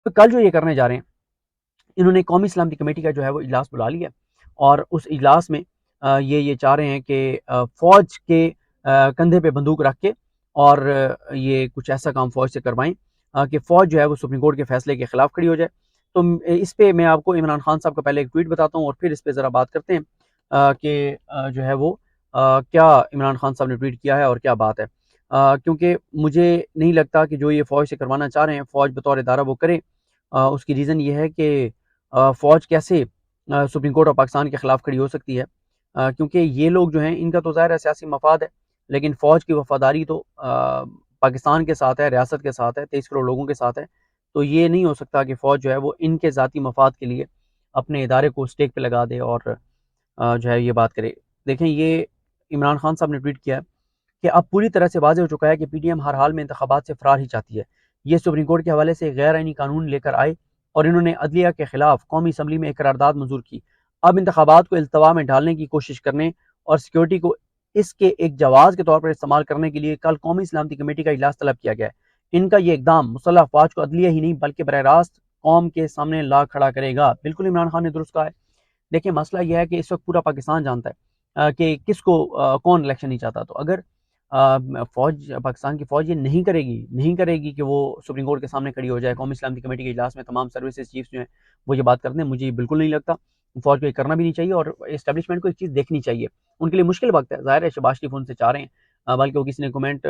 تو کل جو یہ کرنے جا رہے ہیں، انہوں نے قومی سلامتی کمیٹی کا جو ہے وہ اجلاس بلا لیا، اور اس اجلاس میں یہ چاہ رہے ہیں کہ فوج کے کندھے پہ بندوق رکھ کے اور یہ کچھ ایسا کام فوج سے کروائیں کہ فوج جو ہے وہ سپریم کورٹ کے فیصلے کے خلاف کھڑی ہو جائے۔ تو اس پہ میں آپ کو عمران خان صاحب کا پہلے ایک ٹویٹ بتاتا ہوں، اور پھر اس پہ ذرا بات کرتے ہیں کہ جو ہے وہ کیا عمران خان صاحب نے ٹویٹ کیا ہے اور کیا بات ہے، کیونکہ مجھے نہیں لگتا کہ جو یہ فوج سے کروانا چاہ رہے ہیں فوج بطور ادارہ وہ کرے۔ اس کی ریزن یہ ہے کہ فوج کیسے سپریم کورٹ آف پاکستان کے خلاف کھڑی ہو سکتی ہے، کیونکہ یہ لوگ جو ہیں ان کا تو ظاہر ہے سیاسی مفاد ہے، لیکن فوج کی وفاداری تو پاکستان کے ساتھ ہے، ریاست کے ساتھ ہے، 23 کروڑ لوگوں کے ساتھ ہے۔ تو یہ نہیں ہو سکتا کہ فوج جو ہے وہ ان کے ذاتی مفاد کے لیے اپنے ادارے کو اسٹیک پہ لگا دے اور جو ہے یہ بات کرے۔ دیکھیں، یہ عمران خان صاحب نے ٹویٹ کیا ہے کہ اب پوری طرح سے واضح ہو چکا ہے کہ پی ڈی ایم ہر حال میں انتخابات سے فرار ہی چاہتی ہے۔ یہ سپریم کورٹ کے حوالے سے غیر آئینی قانون لے کر آئے اور انہوں نے عدلیہ کے خلاف قومی اسمبلی میں ایک قرارداد منظور کی۔ اب انتخابات کو التوا میں ڈالنے کی کوشش کرنے اور سیکیورٹی کو اس کے ایک جواز کے طور پر استعمال کرنے کے لیے کل قومی سلامتی کمیٹی کا اجلاس طلب کیا گیا ہے۔ ان کا یہ اقدام مسلح افواج کو عدلیہ ہی نہیں بلکہ براہ راست قوم کے سامنے لا کھڑا کرے گا۔ بالکل عمران خان نے درست کہا ہے۔ دیکھیں، مسئلہ یہ ہے کہ اس وقت پورا پاکستان جانتا ہے کہ کس کو کون الیکشن نہیں چاہتا۔ تو اگر فوج، پاکستان کی فوج یہ نہیں کرے گی کہ وہ سپریم کورٹ کے سامنے کھڑی ہو جائے، قومی سلامتی کمیٹی کے اجلاس میں تمام سروسز چیفز جو ہیں وہ یہ بات کرتے ہیں، مجھے یہ بالکل نہیں لگتا۔ فوج کو یہ کرنا بھی نہیں چاہیے، اور اسٹیبلشمنٹ کو ایک چیز دیکھنی چاہیے۔ ان کے لیے مشکل وقت ہے، ظاہر ہے شہباز شریف ان سے چاہ رہے ہیں، بلکہ وہ کسی نے کمنٹ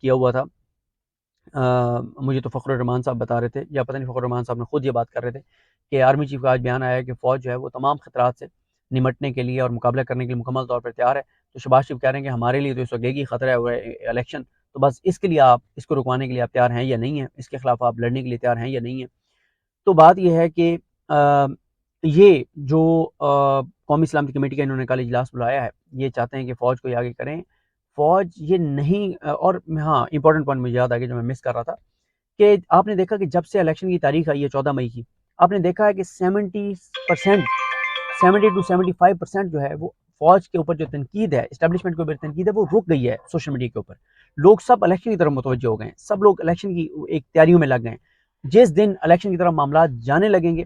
کیا ہوا تھا، مجھے تو فخر الرحمان صاحب بتا رہے تھے، یا پتہ نہیں فخر الرحمان صاحب نے خود یہ بات کر رہے تھے کہ آرمی چیف کا آج بیان آیا ہے کہ فوج جو ہے وہ تمام خطرات سے نمٹنے کے لیے اور مقابلہ کرنے کے لیے مکمل طور پر تیار ہے۔ تو شہباز شریف کہہ رہے ہیں کہ ہمارے لیے تو اس وقت ایک ہی خطرہ ہے الیکشن، تو بس اس کے لیے آپ اس کو رکوانے کے لیے آپ تیار ہیں یا نہیں ہیں، اس کے خلاف آپ لڑنے کے لیے تیار ہیں یا نہیں ہیں۔ تو بات یہ ہے کہ یہ جو قومی سلامتی کمیٹی کا انہوں نے کل اجلاس بلایا ہے، یہ چاہتے ہیں کہ فوج کو یہ آگے کریں۔ فوج یہ نہیں، اور ہاں امپورٹنٹ پوائنٹ مجھے یاد آ گیا جو میں مس کر رہا تھا، کہ آپ نے دیکھا کہ جب سے الیکشن کی تاریخ آئی ہے 14 مئی کی، آپ نے دیکھا ہے کہ 70 to 75% جو ہے وہ فوج کے اوپر جو تنقید ہے، اسٹیبلشمنٹ کے اوپر تنقید ہے، وہ رک گئی ہے سوشل میڈیا کے اوپر۔ لوگ سب الیکشن کی طرف متوجہ ہو گئے ہیں، سب لوگ الیکشن کی ایک تیاریوں میں لگ گئے ہیں۔ جس دن الیکشن کی طرف معاملات جانے لگیں گے،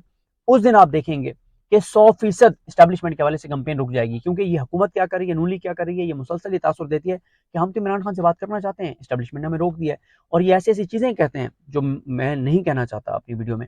اس دن آپ دیکھیں گے کہ 100% اسٹیبلشمنٹ کے حوالے سے کمپین رک جائے گی، کیونکہ یہ حکومت کیا کر رہی ہے، نون لیگ کیا کر رہی ہے، یہ مسلسل یہ تاثر دیتی ہے کہ ہم تو عمران خان سے بات کرنا چاہتے ہیں، اسٹیبلشمنٹ نے ہمیں روک دیا ہے، اور یہ ایسی ایسی چیزیں کہتے ہیں جو میں نہیں کہنا چاہتا اپنی ویڈیو میں۔